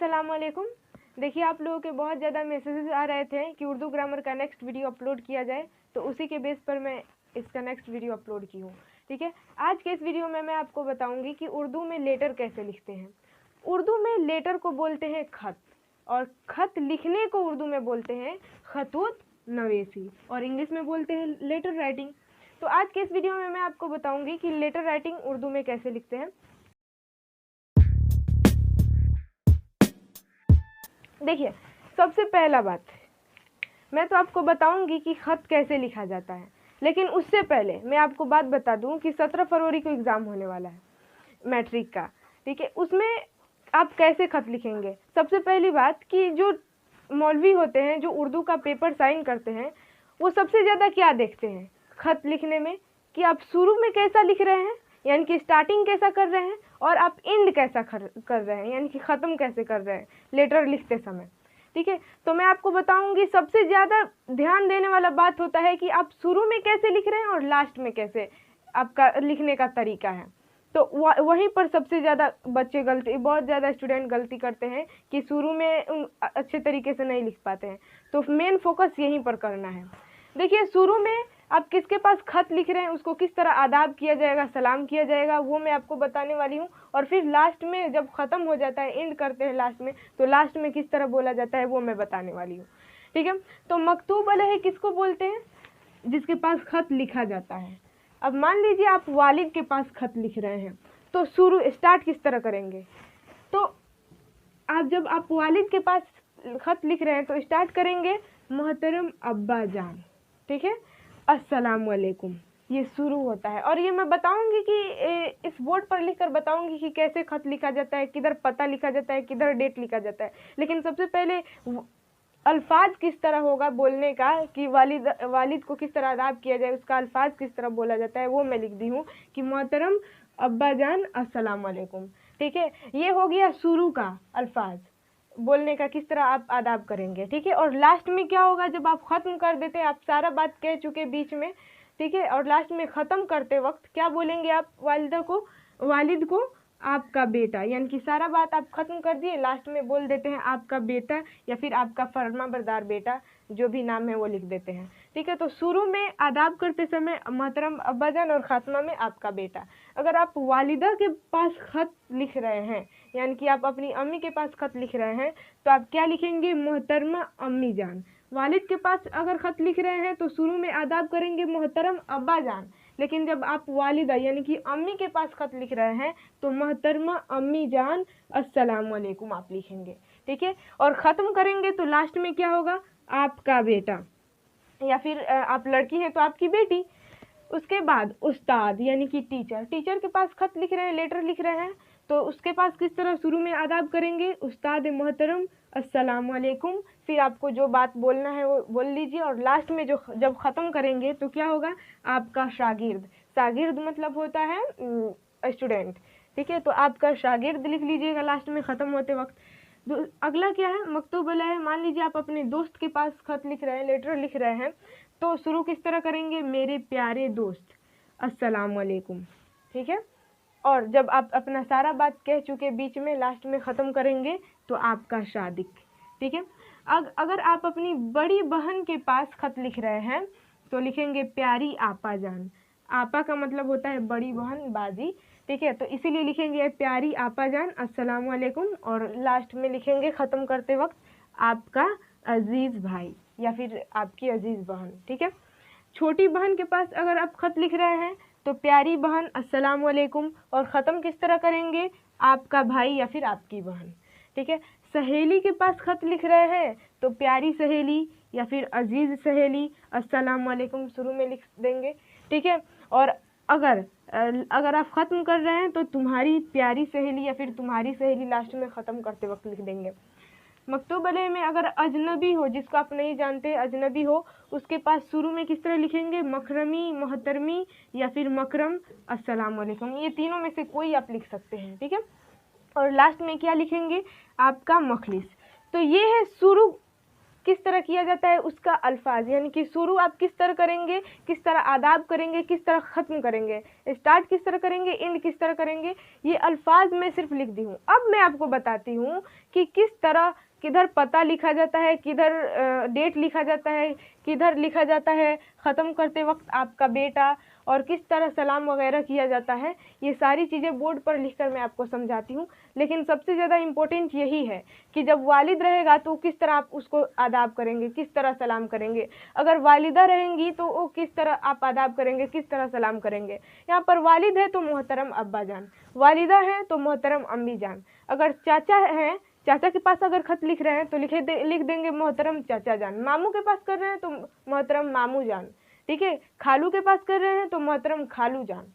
अस्सलाम वालेकुम। देखिए, आप लोगों के बहुत ज़्यादा मैसेजेस आ रहे थे कि उर्दू ग्रामर का नेक्स्ट वीडियो अपलोड किया जाए, तो उसी के बेस पर मैं इसका नेक्स्ट वीडियो अपलोड की हूँ। ठीक है, आज के इस वीडियो में मैं आपको बताऊंगी कि उर्दू में लेटर कैसे लिखते हैं। उर्दू में लेटर को बोलते हैं खत, और खत लिखने को उर्दू में बोलते हैं खतूत नवेसी, और इंग्लिश में बोलते हैं लेटर राइटिंग। तो आज के इस वीडियो में मैं आपको बताऊंगी कि लेटर राइटिंग उर्दू में कैसे लिखते हैं। देखिए, सबसे पहला बात, मैं तो आपको बताऊंगी कि खत कैसे लिखा जाता है, लेकिन उससे पहले मैं आपको बात बता दूं कि 17 फरवरी को एग्ज़ाम होने वाला है मैट्रिक का। ठीक है, उसमें आप कैसे खत लिखेंगे। सबसे पहली बात कि जो मौलवी होते हैं, जो उर्दू का पेपर साइन करते हैं, वो सबसे ज़्यादा क्या देखते हैं खत लिखने में, कि आप शुरू में कैसा लिख रहे हैं, यानी कि स्टार्टिंग कैसा कर रहे हैं, और आप एंड कैसा कर रहे हैं, यानी कि ख़त्म कैसे कर रहे हैं लेटर लिखते समय। ठीक है, तो मैं आपको बताऊंगी सबसे ज़्यादा ध्यान देने वाला बात होता है कि आप शुरू में कैसे लिख रहे हैं और लास्ट में कैसे आपका लिखने का तरीका है। तो वहीं पर सबसे ज़्यादा बच्चे बहुत ज़्यादा स्टूडेंट गलती करते हैं कि शुरू में अच्छे तरीके से नहीं लिख पाते हैं। तो मेन फोकस यहीं पर करना है। देखिए, शुरू में आप किसके पास खत लिख रहे हैं, उसको किस तरह आदाब किया जाएगा, सलाम किया जाएगा, वो मैं आपको बताने वाली हूँ। और फिर लास्ट में जब ख़त्म हो जाता है, एंड करते हैं लास्ट में, तो लास्ट में किस तरह बोला जाता है वो मैं बताने वाली हूँ। ठीक है, तो मकतूब अलैह किसको बोलते हैं, जिसके पास खत लिखा जाता है। अब मान लीजिए आप वालिद के पास खत लिख रहे हैं, तो शुरू स्टार्ट किस तरह करेंगे। तो जब आप वालिद के पास खत लिख रहे हैं तो स्टार्ट करेंगे मोहतरम अब्बा जान। ठीक है, अस्सलाम वालेकुम, ये शुरू होता है। और ये मैं बताऊंगी कि इस बोर्ड पर लिखकर बताऊंगी कि कैसे खत लिखा जाता है, किधर पता लिखा जाता है, किधर डेट लिखा जाता है। लेकिन सबसे पहले अल्फाज किस तरह होगा बोलने का, कि वालिद को किस तरह अदाब किया जाए, उसका अल्फाज किस तरह बोला जाता है, वो मैं लिख दी हूँ कि मोहतरम अब्बा जान अस्सलाम वालेकुम। ठीक है, ये हो गया शुरू का अल्फाज बोलने का, किस तरह आप आदाब करेंगे। ठीक है, और लास्ट में क्या होगा, जब आप ख़त्म कर देते हैं, आप सारा बात कह चुके बीच में। ठीक है, और लास्ट में ख़त्म करते वक्त क्या बोलेंगे आप वालिद को आपका बेटा, यानी कि सारा बात आप ख़त्म कर दिए, लास्ट में बोल देते हैं आपका बेटा, या फिर आपका फरमाबरदार बेटा, जो भी नाम है वो लिख देते हैं। ठीक है, तो शुरू में आदाब करते समय मोहतरम अब्बाजान, और ख़ात्मा में आपका बेटा। अगर आप वालिदा के पास ख़त लिख रहे हैं, यानी कि आप अपनी अम्मी के पास ख़त लिख रहे हैं, तो आप क्या लिखेंगे, मोहतरमा अम्मी जान। वालिद के पास अगर ख़त लिख रहे हैं तो शुरू में आदाब करेंगे मोहतरम अब्बा जान, लेकिन जब आप वालिदा यानी कि अम्मी के पास खत लिख रहे हैं तो मोहतरमा अम्मी जान अस्सलाम वालेकुम आप लिखेंगे। ठीक है, और ख़त्म करेंगे तो लास्ट में क्या होगा, आपका बेटा, या फिर आप लड़की हैं तो आपकी बेटी। उसके बाद उस्ताद यानी कि टीचर के पास खत लिख रहे हैं, लेटर लिख रहे हैं, तो उसके पास किस तरह शुरू में आदाब करेंगे, उस्ताद मोहतरम अस्सलाम वालेकुम, फिर आपको जो बात बोलना है वो बोल लीजिए, और लास्ट में जब ख़त्म करेंगे तो क्या होगा, आपका शागिर्द मतलब होता है स्टूडेंट। ठीक है, तो आपका शागिर्द लिख लीजिएगा लास्ट में ख़त्म होते वक्त। अगला क्या है, मकतूब अलैह। मान लीजिए आप अपने दोस्त के पास खत लिख रहे हैं, लेटर लिख रहे हैं, तो शुरू किस तरह करेंगे, मेरे प्यारे दोस्त अस्सलाम वालेकुम। ठीक है, और जब आप अपना सारा बात कह चुके बीच में लास्ट में ख़त्म करेंगे तो आपका शादिक। ठीक है, अगर आप अपनी बड़ी बहन के पास खत लिख रहे हैं तो लिखेंगे प्यारी आपा जान। आपा का मतलब होता है बड़ी बहन, बाजी। ठीक है, तो इसीलिए लिखेंगे प्यारी आपा जान अस्सलाम वालेकुम, और लास्ट में लिखेंगे ख़त्म करते वक्त आपका अजीज़ भाई या फिर आपकी अजीज़ बहन। ठीक है, छोटी बहन के पास अगर आप खत लिख रहे हैं तो प्यारी बहन अस्सलाम वालेकुम, और ख़त्म किस तरह करेंगे, आपका भाई या फिर आपकी बहन। ठीक है, सहेली के पास खत लिख रहे हैं तो प्यारी सहेली या फिर अजीज़ सहेली अस्सलाम वालेकुम शुरू में लिख देंगे। ठीक है, और अगर आप ख़त्म कर रहे हैं तो तुम्हारी प्यारी सहेली या फिर तुम्हारी सहेली लास्ट में ख़त्म करते वक्त लिख देंगे। मकतूब अलैह में अगर अजनबी हो, जिसको आप नहीं जानते, अजनबी हो, उसके पास शुरू में किस तरह लिखेंगे, मकरमी, मोहतरमी या फिर मकरम अस्सलाम वालेकुम, ये तीनों में से कोई आप लिख सकते हैं। ठीक है, और लास्ट में क्या लिखेंगे, आपका मखलिस। तो ये है शुरू किस तरह किया जाता है उसका अल्फाज, यानी कि शुरू आप किस तरह करेंगे, किस तरह आदाब करेंगे, किस तरह ख़त्म करेंगे, स्टार्ट किस तरह करेंगे, एंड किस तरह करेंगे, ये अल्फाज मैं सिर्फ लिख दी हूँ। अब मैं आपको बताती हूँ कि किस तरह, किधर पता लिखा जाता है, किधर डेट लिखा जाता है, किधर लिखा जाता है ख़त्म करते वक्त आपका बेटा, और किस तरह सलाम वगैरह किया जाता है। ये सारी चीज़ें बोर्ड पर लिखकर मैं आपको समझाती हूँ। लेकिन सबसे ज़्यादा इम्पोर्टेंट यही है कि जब वालिद रहेगा तो किस तरह आप उसको आदाब करेंगे, किस तरह सलाम करेंगे। अगर वालिदा रहेंगी तो वो किस तरह आप आदाब करेंगे, किस तरह सलाम करेंगे। यहाँ पर वालिद है तो मोहतरम अब्बा जान, वालिदा है तो मोहतरम अम्मी जान। अगर चाचा हैं, चाचा के पास अगर ख़त लिख रहे हैं तो लिख देंगे मोहतरम चाचा जान। मामू के पास कर रहे हैं तो मोहतरम मामू जान, ठीक है। खालू के पास कर रहे हैं तो मोहतरम खालू जान,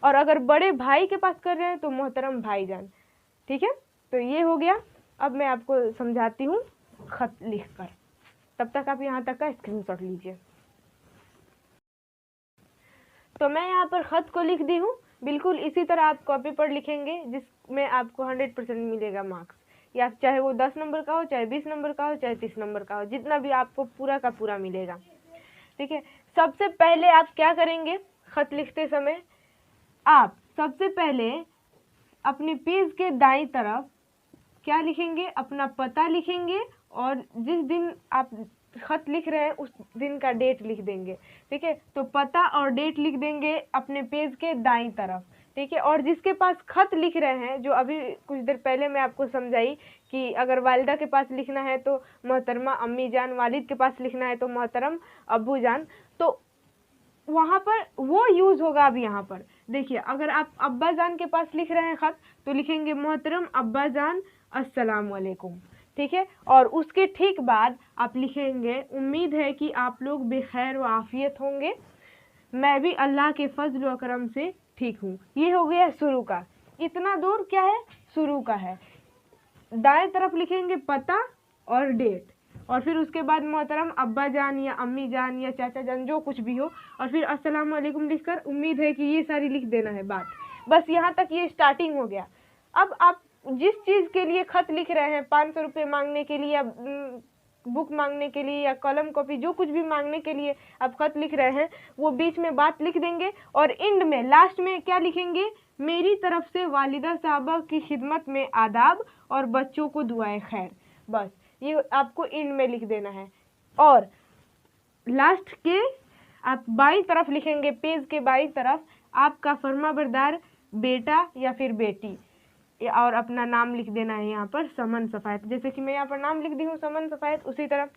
और अगर बड़े भाई के पास कर रहे हैं तो मोहतरम भाई जान, ठीक है। तो ये हो गया। अब मैं आपको समझाती हूँ ख़त लिखकर, तब तक आप यहाँ तक का स्क्रीनशॉट लीजिए। तो मैं यहाँ पर ख़त को लिख दी हूँ, बिल्कुल इसी तरह आप कॉपी पर लिखेंगे जिसमें आपको 100% मिलेगा मार्क्स, या चाहे वो 10 नंबर का हो, चाहे 20 नंबर का हो, चाहे 30 नंबर का हो, जितना भी आपको पूरा का पूरा मिलेगा, ठीक है। सबसे पहले आप क्या करेंगे, ख़त लिखते समय आप सबसे पहले अपनी पेज के दाईं तरफ क्या लिखेंगे, अपना पता लिखेंगे, और जिस दिन आप ख़त लिख रहे हैं उस दिन का डेट लिख देंगे, ठीक है। तो पता और डेट लिख देंगे अपने पेज के दाईं तरफ, ठीक है। और जिसके पास ख़त लिख रहे हैं, जो अभी कुछ देर पहले मैं आपको समझाई कि अगर वालिदा के पास लिखना है तो मोहतरमा अम्मी जान, वालिद के पास लिखना है तो मोहतरम अब्बू जान, तो वहाँ पर वो यूज़ होगा। अब यहाँ पर देखिए, अगर आप अब्बा जान के पास लिख रहे हैं ख़त तो लिखेंगे मोहतरम अब्बा जान अस्सलाम वालेकुम, ठीक है। और उसके ठीक बाद आप लिखेंगे उम्मीद है कि आप लोग बेखैर व आफियत होंगे, मैं भी अल्लाह के फजल व करम से ठीक हूँ। ये हो गया शुरू का, इतना दूर क्या है, शुरू का है। दाएं तरफ लिखेंगे पता और डेट, और फिर उसके बाद मोहतरम अब्बा जान या अम्मी जान या चाचा जान जो कुछ भी हो, और फिर अस्सलाम वालेकुम लिखकर उम्मीद है कि ये सारी लिख देना है बात। बस यहाँ तक ये स्टार्टिंग हो गया। अब आप जिस चीज़ के लिए ख़त लिख रहे हैं, 500 रुपये मांगने के लिए या बुक मांगने के लिए या कलम कॉपी जो कुछ भी मांगने के लिए आप ख़त लिख रहे हैं, वो बीच में बात लिख देंगे, और एंड में लास्ट में क्या लिखेंगे, मेरी तरफ से वालिदा साहबा की खिदमत में आदाब और बच्चों को दुआए खैर। बस ये आपको एंड में लिख देना है। और लास्ट के आप बाईं तरफ लिखेंगे, पेज के बाईं तरफ आपका फर्माबरदार बेटा या फिर बेटी, और अपना नाम लिख देना है यहाँ पर समन सफ़ायत, जैसे कि मैं यहाँ पर नाम लिख दी हूँ समन सफ़ायत, उसी तरह।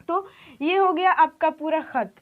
तो ये हो गया आपका पूरा ख़त,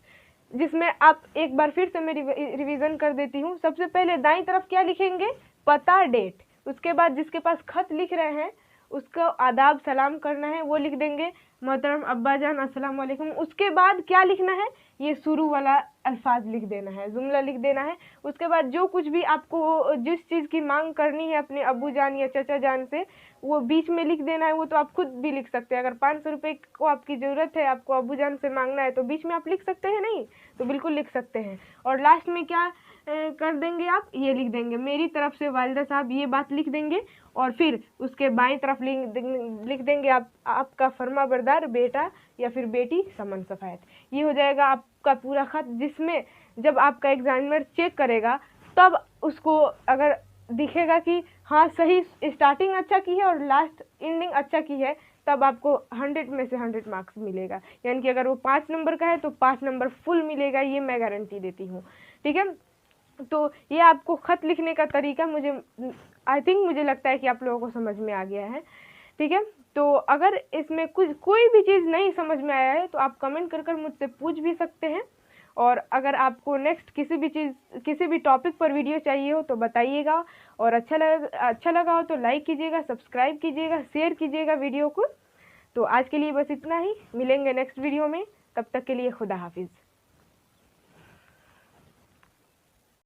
जिसमें आप एक बार फिर से मैं रिवीजन कर देती हूँ। सबसे पहले दाईं तरफ क्या लिखेंगे, पता डेट, उसके बाद जिसके पास ख़त लिख रहे हैं उसको आदाब सलाम करना है, वो लिख देंगे मोहतरम अब्बा जान अस्सलाम वालेकुम। उसके बाद क्या लिखना है, ये शुरू वाला अल्फाज लिख देना है, जुमला लिख देना है। उसके बाद जो कुछ भी आपको जिस चीज़ की मांग करनी है अपने अब्बू जान या चाचा जान से, वो बीच में लिख देना है। वो तो आप खुद भी लिख सकते हैं, अगर 500 रुपये को आपकी ज़रूरत है, आपको अब्बू जान से मांगना है, तो बीच में आप लिख सकते हैं, नहीं तो बिल्कुल लिख सकते हैं। और लास्ट में क्या कर देंगे, आप ये लिख देंगे मेरी तरफ से वालिदा साहब, ये बात लिख देंगे। और फिर उसके बाईं तरफ लिख देंगे आपका फर्माबरदार बेटा या फिर बेटी समन सफ़ायत। ये हो जाएगा आपका पूरा ख़त, जिसमें जब आपका एग्जामिनर चेक करेगा तब उसको अगर दिखेगा कि हाँ सही स्टार्टिंग अच्छा की है और लास्ट एंडिंग अच्छा की है, तब आपको 100 में से 100 मार्क्स मिलेगा। यानी कि अगर वो 5 नंबर का है तो 5 नंबर फुल मिलेगा, ये मैं गारंटी देती हूँ, ठीक है। तो ये आपको ख़त लिखने का तरीका मुझे लगता है कि आप लोगों को समझ में आ गया है, ठीक है। तो अगर इसमें कोई भी चीज़ नहीं समझ में आया है तो आप कमेंट कर मुझसे पूछ भी सकते हैं। और अगर आपको नेक्स्ट किसी भी टॉपिक पर वीडियो चाहिए हो तो बताइएगा, और अच्छा लगा हो तो लाइक कीजिएगा, सब्सक्राइब कीजिएगा, शेयर कीजिएगा वीडियो को। तो आज के लिए बस इतना ही, मिलेंगे नेक्स्ट वीडियो में, तब तक के लिए खुदा हाफिज़।